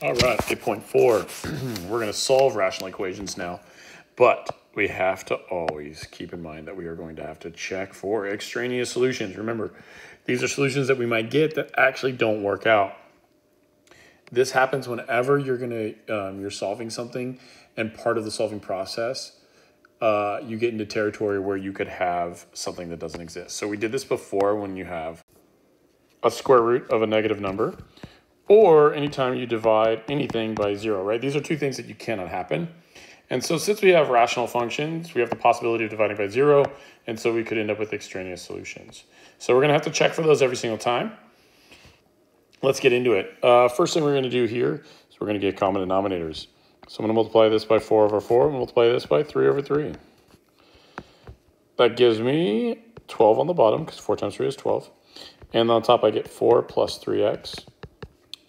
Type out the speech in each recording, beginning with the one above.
All right, 8.4. We're going to solve rational equations now, but we have to always keep in mind that we are going to have to check for extraneous solutions. Remember, these are solutions that we might get that actually don't work out. This happens whenever you're solving something, and part of the solving process, you get into territory where you could have something that doesn't exist. So we did this before when you have a square root of a negative number, or anytime you divide anything by 0, right? These are two things that you cannot happen. And so since we have rational functions, we have the possibility of dividing by 0, and so we could end up with extraneous solutions. So we're going to have to check for those every single time. Let's get into it. First thing we're going to do here is we're going to get common denominators. So I'm going to multiply this by 4 over 4, and multiply this by 3 over 3. That gives me 12 on the bottom, because 4 times 3 is 12. And on top I get 4 plus 3x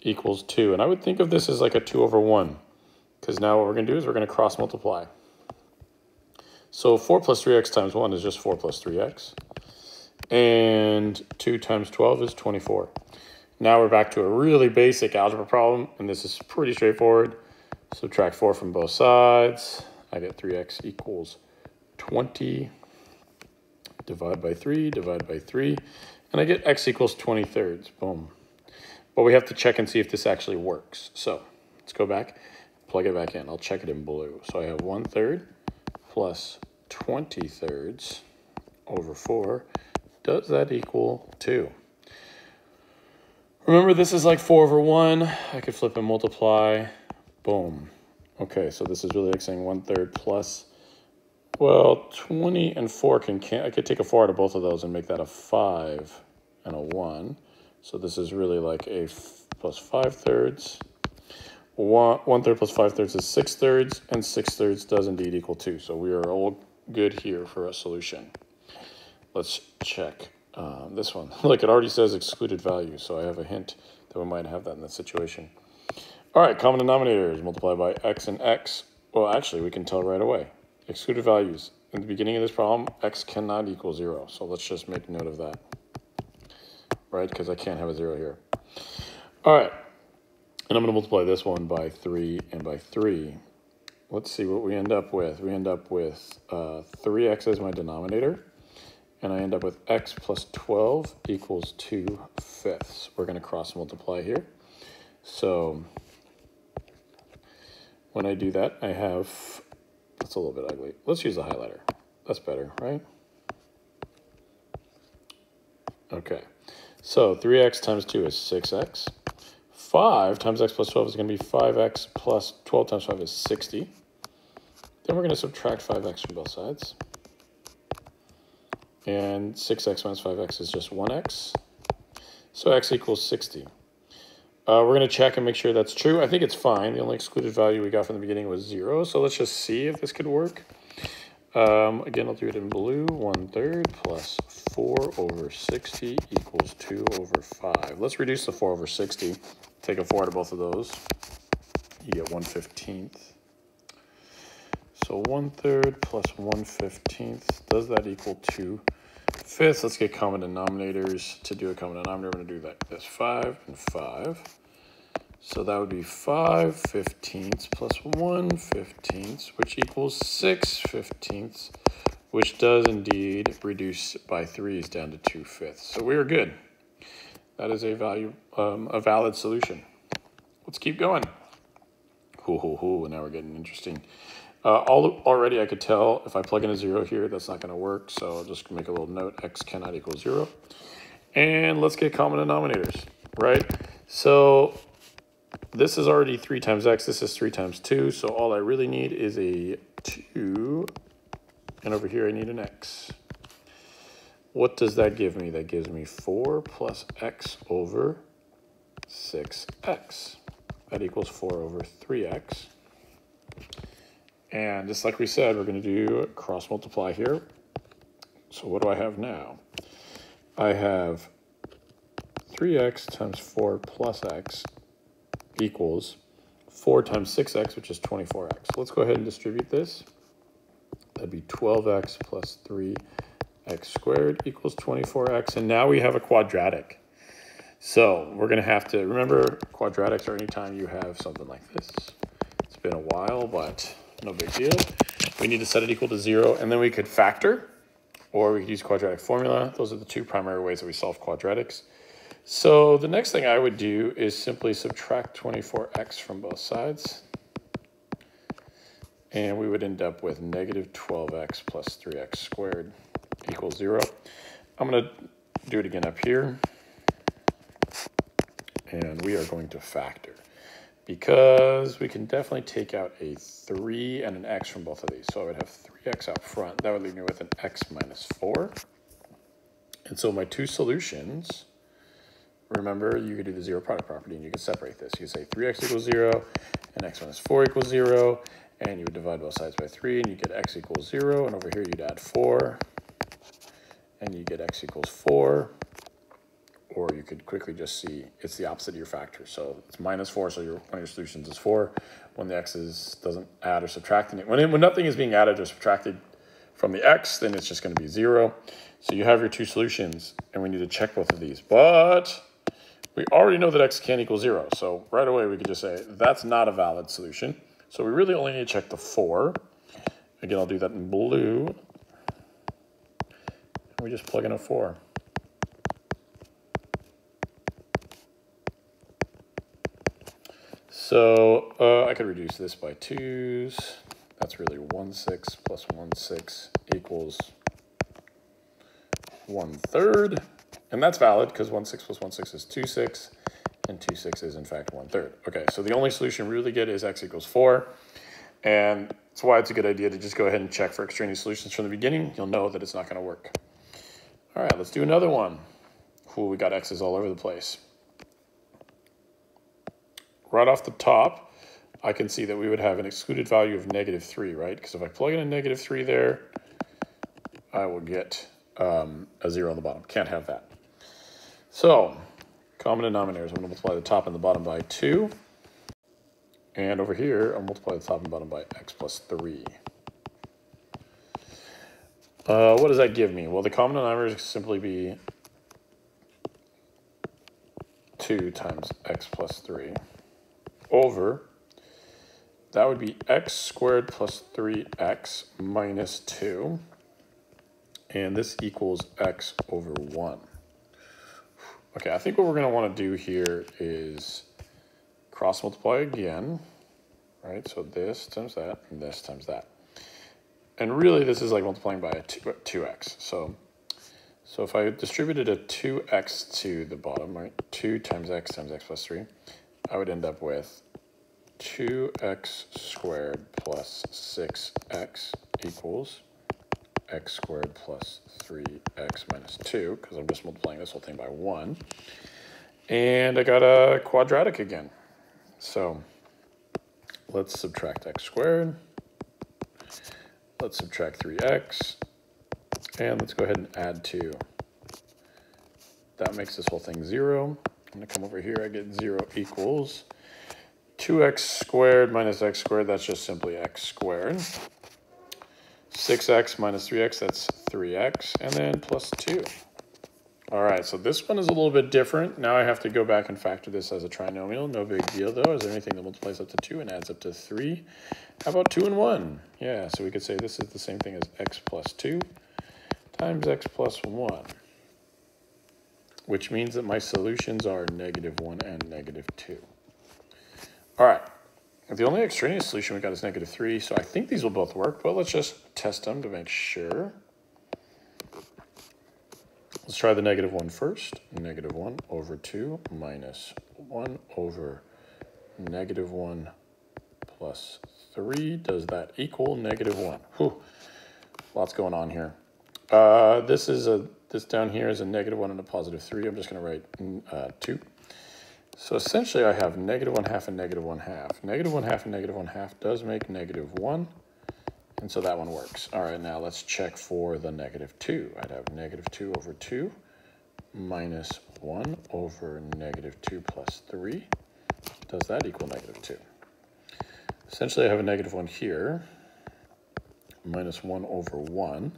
equals 2. And I would think of this as like a 2 over 1, because now what we're going to do is we're going to cross multiply. So 4 plus 3x times 1 is just 4 plus 3x. And 2 times 12 is 24. Now we're back to a really basic algebra problem, and this is pretty straightforward. Subtract 4 from both sides. I get 3x equals 20. Divide by 3, and I get x equals 20/3. Boom. But we have to check and see if this actually works. So let's go back, plug it back in. I'll check it in blue. So I have 1/3 plus 20/3 over 4. Does that equal 2? Remember, this is like 4 over 1. I could flip and multiply. Boom. Okay, so this is really like saying 1/3 plus, well, 20 and 4 I could take a 4 out of both of those and make that a 5 and a 1. So this is really like a plus 5/3. 1/3 plus 5/3 is 6/3, and 6/3 does indeed equal 2. So we are all good here for a solution. Let's check this one. Look, it already says excluded value, so I have a hint that we might have that in this situation. All right, common denominators, multiply by x and x. Well, actually, we can tell right away. Excluded values. In the beginning of this problem, x cannot equal 0. So let's just make note of that, right? Because I can't have a 0 here. All right. And I'm going to multiply this one by 3 and by 3. Let's see what we end up with. We end up with 3x as my denominator. And I end up with x plus 12 equals 2/5. We're going to cross multiply here. So when I do that, I have... That's a little bit ugly. Let's use the highlighter. That's better, right? Okay. So 3x times 2 is 6x. 5 times x plus 12 is going to be 5x plus 12 times 5 is 60. Then we're going to subtract 5x from both sides. And 6x minus 5x is just 1x. So x equals 60. We're going to check and make sure that's true. I think it's fine. The only excluded value we got from the beginning was 0. So let's just see if this could work. Again, I'll do it in blue. 1/3 plus 4 over 60 equals 2 over 5. Let's reduce the 4 over 60. Take a 4 out of both of those. You get 1/15. So 1/3 plus 1/15. Does that equal 2/5? Let's get common denominators. To do a common denominator, we're going to do that. That's 5 and 5. So that would be 5/15 plus 1/15, which equals 6/15, which does indeed reduce by 3s down to 2/5. So we are good. That is a valid solution. Let's keep going. Now we're getting interesting. Already I could tell if I plug in a 0 here, that's not going to work. So I'll just make a little note, x cannot equal 0. And let's get common denominators, right? So this is already 3 times x, this is 3 times 2. So all I really need is a 2. And over here I need an x. What does that give me? That gives me 4 plus x over 6x. That equals 4 over 3x. And just like we said, we're going to do cross multiply here. So what do I have now? I have 3x times 4 plus x equals 4 times 6x, which is 24x. Let's go ahead and distribute this. That'd be 12x plus 3x squared equals 24x. And now we have a quadratic. So we're going to have to remember quadratics are anytime you have something like this. It's been a while, but no big deal. We need to set it equal to 0, and then we could factor, or we could use quadratic formula. Those are the two primary ways that we solve quadratics. So the next thing I would do is simply subtract 24x from both sides. And we would end up with negative 12x plus 3x squared equals 0. I'm going to do it again up here. And we are going to factor, because we can definitely take out a 3 and an x from both of these. So I would have 3x out front. That would leave me with an x minus 4. And so my two solutions, remember, you could do the zero product property and you could separate this. You could say 3x equals 0 and x minus 4 equals 0. And you would divide both sides by 3 and you get x equals 0. And over here you'd add 4 and you get x equals 4. Or you could quickly just see it's the opposite of your factor. So it's minus 4, so one of your solutions is 4. When the x's doesn't add or subtract, when nothing is being added or subtracted from the x, then it's just going to be 0. So you have your two solutions, and we need to check both of these. But we already know that x can't equal 0. So right away we could just say that's not a valid solution. So we really only need to check the 4. Again, I'll do that in blue. And we just plug in a 4. So I could reduce this by 2's. That's really 1/6 plus 1/6 equals 1/3. And that's valid because 1/6 plus 1/6 is 2/6. And 2/6 is in fact 1/3. Okay, so the only solution we really get is x equals 4. And that's why it's a good idea to just go ahead and check for extraneous solutions from the beginning. You'll know that it's not going to work. All right, let's do another one. Ooh, we got x's all over the place. Right off the top, I can see that we would have an excluded value of negative 3, right? Because if I plug in a negative 3 there, I will get a 0 on the bottom. Can't have that. So common denominators, I'm going to multiply the top and the bottom by 2. And over here, I'll multiply the top and bottom by x plus 3. What does that give me? Well, the common denominators simply be 2 times x plus 3 over, that would be x squared plus 3x minus 2. And this equals x over 1. Okay, I think what we're going to want to do here is cross multiply again, right? So this times that, and this times that. And really, this is like multiplying by a 2x. So if I distributed a 2x to the bottom, right, 2 times x plus 3, I would end up with 2x squared plus 6x equals x squared plus 3x minus 2, because I'm just multiplying this whole thing by 1. And I got a quadratic again. So let's subtract x squared. Let's subtract 3x. And let's go ahead and add 2. That makes this whole thing 0. I'm going to come over here. I get 0 equals 2x squared minus x squared. That's just simply x squared. 6x minus 3x, that's 3x, and then plus 2. All right, so this one is a little bit different. Now I have to go back and factor this as a trinomial. No big deal, though. Is there anything that multiplies up to 2 and adds up to 3? How about 2 and 1? Yeah, so we could say this is the same thing as x plus 2 times x plus 1, which means that my solutions are -1 and -2. All right. The only extraneous solution we got is -3, so I think these will both work, but let's just test them to make sure. Let's try the -1 first. -1 over 2 minus 1 over -1 plus 3. Does that equal -1? Whew. Lots going on here. This down here is a -1 and a +3. I'm just going to write 2. So essentially I have -1/2 and -1/2. -1/2 and -1/2 does make -1. And so that one works. All right, now let's check for the -2. I'd have -2 over 2 minus 1 over -2 plus 3. Does that equal -2? Essentially I have a -1 here, minus 1 over 1.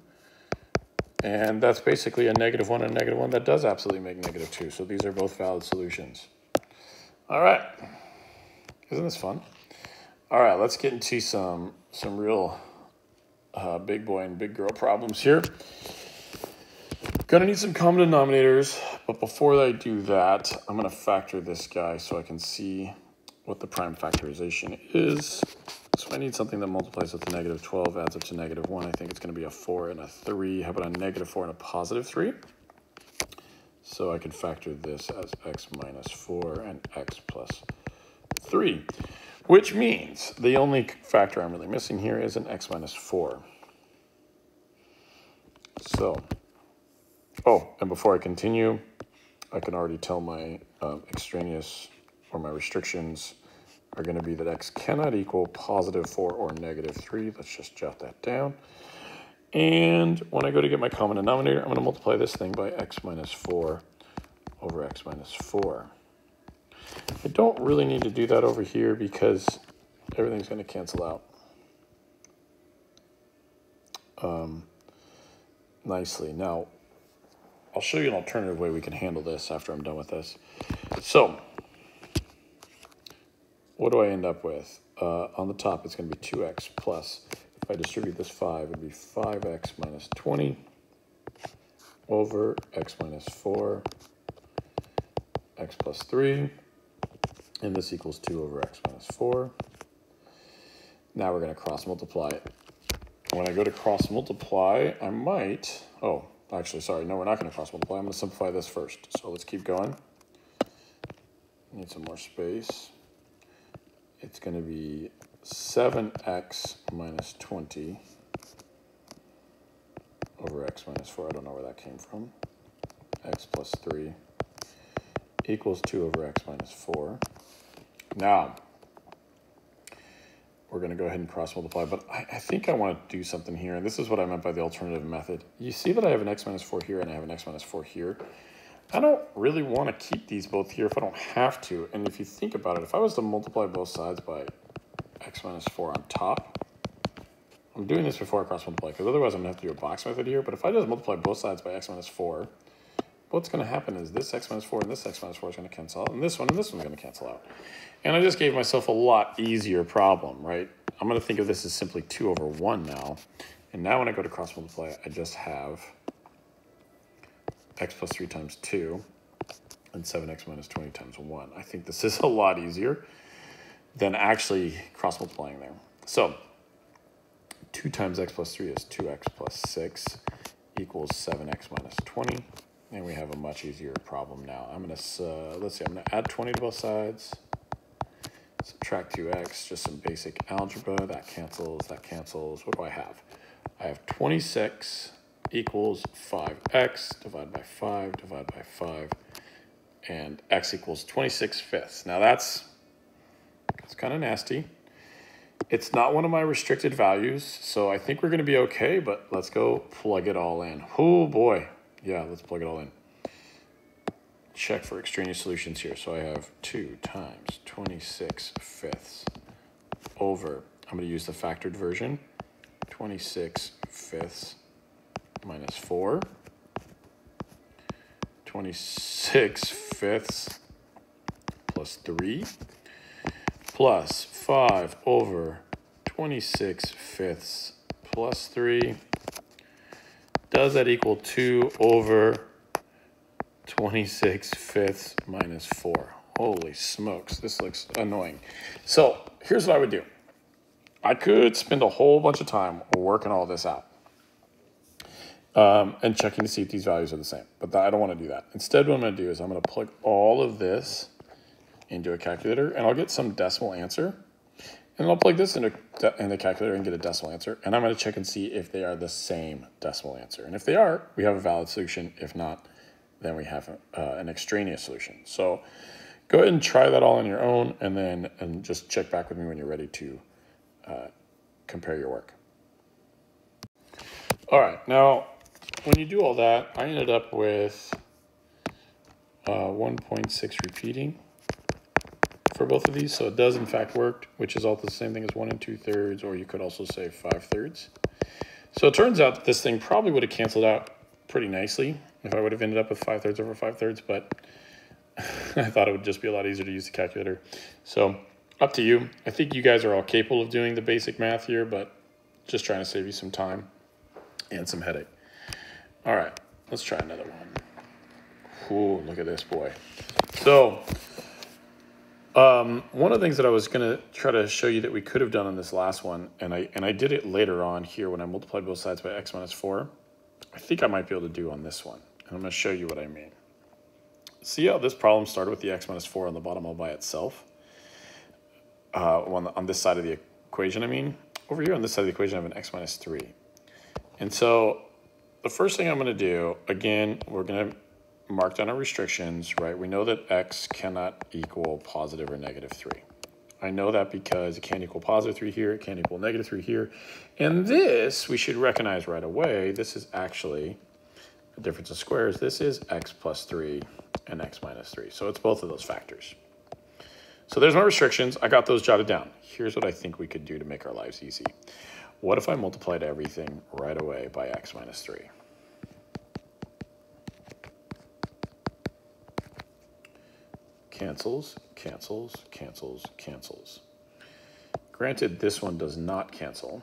And that's basically a -1 and a -1 that does absolutely make -2. So these are both valid solutions. All right. Isn't this fun? All right, let's get into some real big boy and big girl problems here. Gonna need some common denominators, but before I do that, I'm gonna factor this guy so I can see what the prime factorization is. So I need something that multiplies with a -12, adds up to -1. I think it's gonna be a 4 and a 3. How about a -4 and a +3? So I can factor this as x minus 4 and x plus 3, which means the only factor I'm really missing here is an x minus 4. So, oh, and before I continue, I can already tell my extraneous or my restrictions are going to be that x cannot equal +4 or -3. Let's just jot that down. And when I go to get my common denominator, I'm going to multiply this thing by x minus 4 over x minus 4. I don't really need to do that over here because everything's going to cancel out nicely. Now, I'll show you an alternative way we can handle this after I'm done with this. So, what do I end up with? On the top, it's going to be 2x plus, if I distribute this 5, it would be 5x minus 20 over x minus 4, x plus 3, and this equals 2 over x minus 4. Now we're going to cross multiply it. When I go to cross multiply, I might, oh, actually, sorry, no, we're not going to cross multiply. I'm going to simplify this first. So let's keep going. Need some more space. It's going to be 7x minus 20 over x minus 4. I don't know where that came from. X plus 3 equals 2 over x minus 4. Now, we're going to go ahead and cross multiply, but I think I want to do something here, and this is what I meant by the alternative method. You see that I have an x minus 4 here and I have an x minus 4 here. I don't really want to keep these both here if I don't have to, and if you think about it, if I was to multiply both sides by x minus 4 on top, I'm doing this before I cross multiply, because otherwise I'm going to have to do a box method here, but if I just multiply both sides by x minus 4, what's going to happen is this x minus 4 and this x minus 4 is going to cancel out, and this one's going to cancel out. And I just gave myself a lot easier problem, right? I'm going to think of this as simply 2 over 1 now. And now when I go to cross multiply, I just have x plus 3 times 2 and 7x minus 20 times 1. I think this is a lot easier than actually cross multiplying there. So 2 times x plus 3 is 2x plus 6 equals 7x minus 20. And we have a much easier problem now. I'm going to, let's see, I'm going to add 20 to both sides. Subtract 2x, just some basic algebra. That cancels, that cancels. What do I have? I have 26 equals 5x, divide by 5, divide by 5, and x equals 26/5. Now that's kind of nasty. It's not one of my restricted values, so I think we're going to be okay, but let's go plug it all in. Oh boy. Yeah, let's plug it all in. Check for extraneous solutions here. So I have 2 times 26/5 over, I'm going to use the factored version, 26/5 minus 4, 26/5 plus 3, plus 5 over 26/5 plus 3. Does that equal 2 over 26/5 minus 4? Holy smokes, this looks annoying. So here's what I would do. I could spend a whole bunch of time working all this out and checking to see if these values are the same, but I don't want to do that. Instead, what I'm going to do is I'm going to plug all of this into a calculator, and I'll get some decimal answer. And I'll plug this in the calculator and get a decimal answer. And I'm going to check and see if they are the same decimal answer. And if they are, we have a valid solution. If not, then we have an extraneous solution. So go ahead and try that all on your own, and just check back with me when you're ready to compare your work. All right, now when you do all that, I ended up with 1.6 repeating for both of these, so it does in fact work, which is all the same thing as 1 2/3, or you could also say 5/3. So it turns out that this thing probably would have canceled out pretty nicely if I would have ended up with 5/3 over 5/3, but I thought it would just be a lot easier to use the calculator. So up to you. I think you guys are all capable of doing the basic math here, but just trying to save you some time and some headache. All right, let's try another one. Ooh, look at this boy. So one of the things that I was going to try to show you that we could have done on this last one, and I did it later on here when I multiplied both sides by x minus 4, I think I might be able to do on this one. And I'm going to show you what I mean. See how this problem started with the x minus 4 on the bottom all by itself? On this side of the equation, I mean. Over here on this side of the equation, I have an x minus 3. And so the first thing I'm going to do, again, we're going to mark down our restrictions, right? We know that x cannot equal positive or negative 3. I know that because it can't equal positive 3 here, it can't equal negative 3 here. And this, we should recognize right away, this is actually a difference of squares. This is x plus 3 and x minus 3. So it's both of those factors. So there's my restrictions. I got those jotted down. Here's what I think we could do to make our lives easy. What if I multiplied everything right away by x minus 3? Cancels, cancels, cancels, cancels. Granted, this one does not cancel,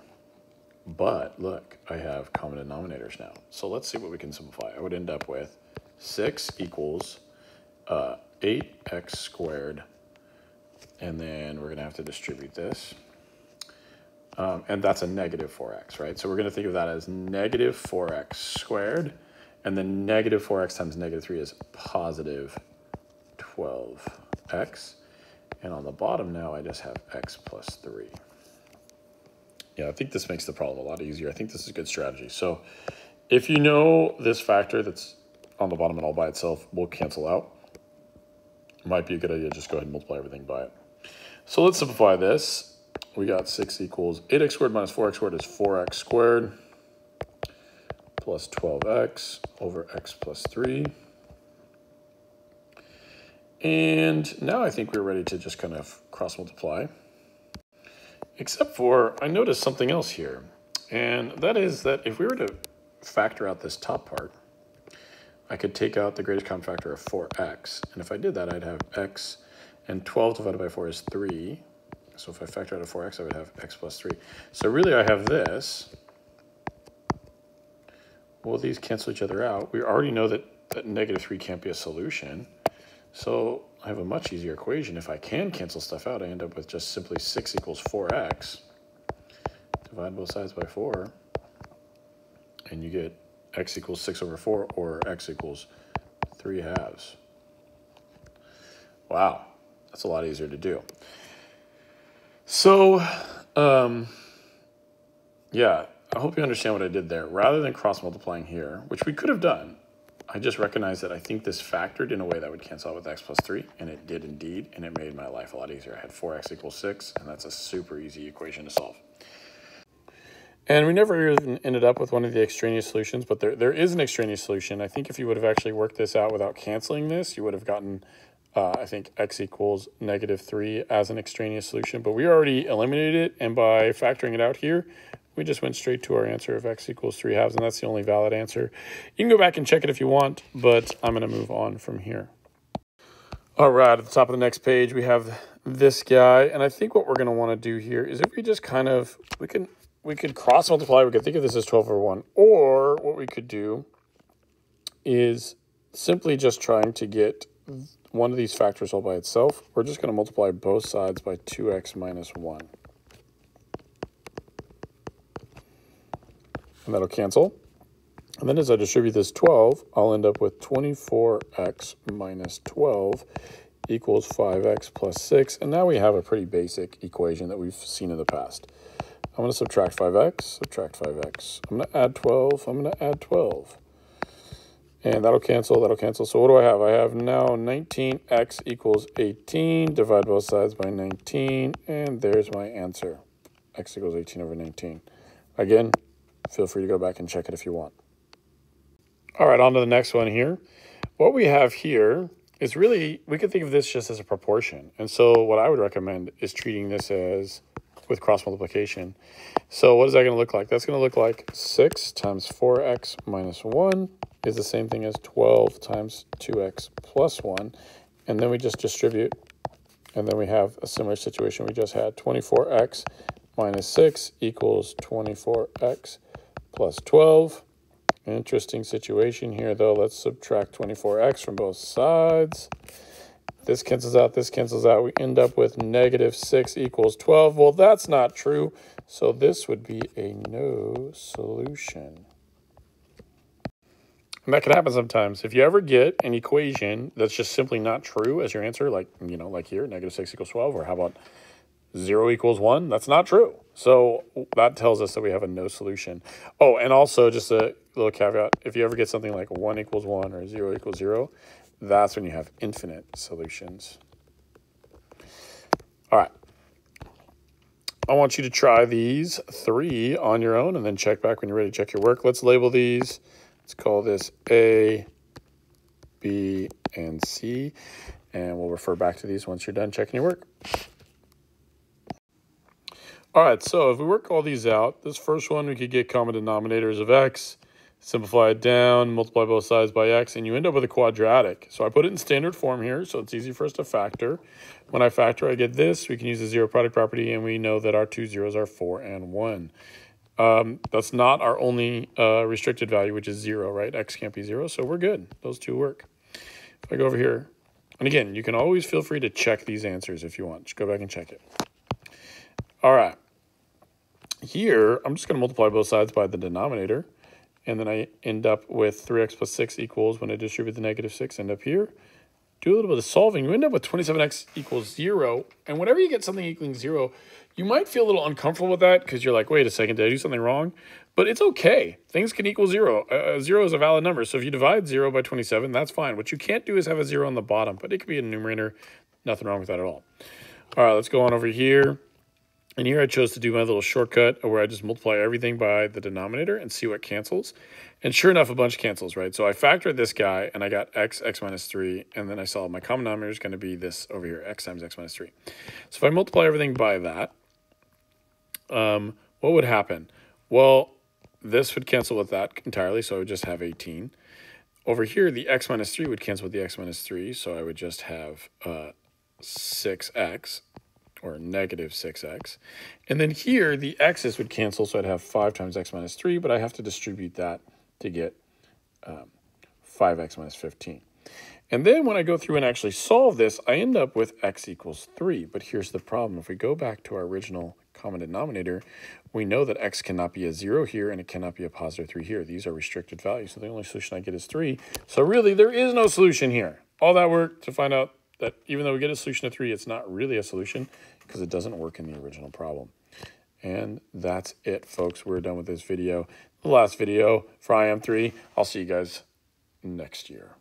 but look, I have common denominators now. So let's see what we can simplify. I would end up with 6 equals 8x squared, and then we're going to have to distribute this. And that's a negative 4x, right? So we're going to think of that as negative 4x squared, and then negative 4x times negative 3 is positive 12x. And on the bottom now, I just have x plus 3. Yeah, I think this makes the problem a lot easier. I think this is a good strategy. So if you know this factor that's on the bottom and all by itself will cancel out, it might be a good idea to just go ahead and multiply everything by it. So let's simplify this. We got 6 equals 8x squared minus 4x squared is 4x squared plus 12x over x plus 3. And now I think we're ready to just kind of cross multiply. Except for, I noticed something else here. And that is that if we were to factor out this top part, I could take out the greatest common factor of 4x. And if I did that, I'd have x, and 12 divided by 4 is 3. So if I factor out a 4x, I would have x plus 3. So really I have this. Well, these cancel each other out. We already know that negative 3 can't be a solution. So I have a much easier equation. If I can cancel stuff out, I end up with just simply 6 equals 4x. Divide both sides by 4. And you get x equals 6 over 4, or x equals 3 halves. Wow, that's a lot easier to do. So, yeah, I hope you understand what I did there. Rather than cross multiplying here, which we could have done, I just recognized that I think this factored in a way that would cancel out with x plus 3, and it did indeed, and it made my life a lot easier. I had 4x equals 6, and that's a super easy equation to solve. And we never even ended up with one of the extraneous solutions, but there is an extraneous solution. I think if you would have actually worked this out without canceling this, you would have gotten, I think, x equals negative 3 as an extraneous solution. But we already eliminated it, and by factoring it out here, we just went straight to our answer of x equals 3 halves, and that's the only valid answer. You can go back and check it if you want, but I'm going to move on from here. All right, at the top of the next page, we have this guy, and I think what we're going to want to do here is if we just kind of, we could cross multiply. We could think of this as 12 over 1. Or what we could do is simply just trying to get one of these factors all by itself. We're just going to multiply both sides by 2x minus 1. And that'll cancel. And then as I distribute this 12, I'll end up with 24x minus 12 equals 5x plus 6. And now we have a pretty basic equation that we've seen in the past. I'm going to subtract 5x, subtract 5x. I'm going to add 12, I'm going to add 12. And that'll cancel, that'll cancel. So what do I have? I have now 19x equals 18. Divide both sides by 19. And there's my answer. X equals 18 over 19. Again, feel free to go back and check it if you want. All right, on to the next one here. What we have here is really, we could think of this just as a proportion. And so what I would recommend is treating this as with cross multiplication. So what is that going to look like? That's going to look like 6 times 4x minus 1 is the same thing as 12 times 2x plus 1. And then we just distribute. And then we have a similar situation we just had. 24x minus 6 equals 24x plus 12. Interesting situation here, though. Let's subtract 24x from both sides. This cancels out, this cancels out. We end up with negative 6 equals 12. Well, that's not true. So this would be a no solution. And that can happen sometimes. If you ever get an equation that's just simply not true as your answer, like, you know, like here, negative 6 equals 12, or how about 0 equals 1? That's not true. So that tells us that we have a no solution. Oh, and also just a little caveat. If you ever get something like 1 equals 1 or 0 equals 0, that's when you have infinite solutions. All right. I want you to try these 3 on your own and then check back when you're ready to check your work. Let's label these. Let's call this A, B, and C. And we'll refer back to these once you're done checking your work. All right, so if we work all these out, this first one, we could get common denominators of x, simplify it down, multiply both sides by x, and you end up with a quadratic. So I put it in standard form here, so it's easy for us to factor. When I factor, I get this. We can use the zero product property, and we know that our two zeros are 4 and 1. That's not our only restricted value, which is 0, right? X can't be 0, so we're good. Those two work. If I go over here, and again, you can always feel free to check these answers if you want. Just go back and check it. All right. Here, I'm just going to multiply both sides by the denominator, and then I end up with 3x plus 6 equals, when I distribute the negative 6, end up here. Do a little bit of solving. You end up with 27x equals 0, and whenever you get something equaling 0, you might feel a little uncomfortable with that because you're like, wait a second, did I do something wrong? But it's okay. Things can equal 0. 0 is a valid number, so if you divide 0 by 27, that's fine. What you can't do is have a 0 on the bottom, but it could be a numerator. Nothing wrong with that at all. All right, let's go on over here. And here I chose to do my little shortcut where I just multiply everything by the denominator and see what cancels. And sure enough, a bunch cancels, right? So I factored this guy, and I got x minus 3, and then I saw my common denominator is going to be this over here, x times x minus 3. So if I multiply everything by that, what would happen? Well, this would cancel with that entirely, so I would just have 18. Over here, the x minus 3 would cancel with the x minus 3, so I would just have 6x. Or negative 6x. And then here, the x's would cancel, so I'd have 5 times x minus 3, but I have to distribute that to get 5x minus 15. And then when I go through and actually solve this, I end up with x equals 3. But here's the problem. If we go back to our original common denominator, we know that x cannot be a 0 here, and it cannot be a positive 3 here. These are restricted values, so the only solution I get is 3. So really, there is no solution here. All that work to find out that even though we get a solution of 3, it's not really a solution because it doesn't work in the original problem. And that's it, folks. We're done with this video. The last video for IM3. I'll see you guys next year.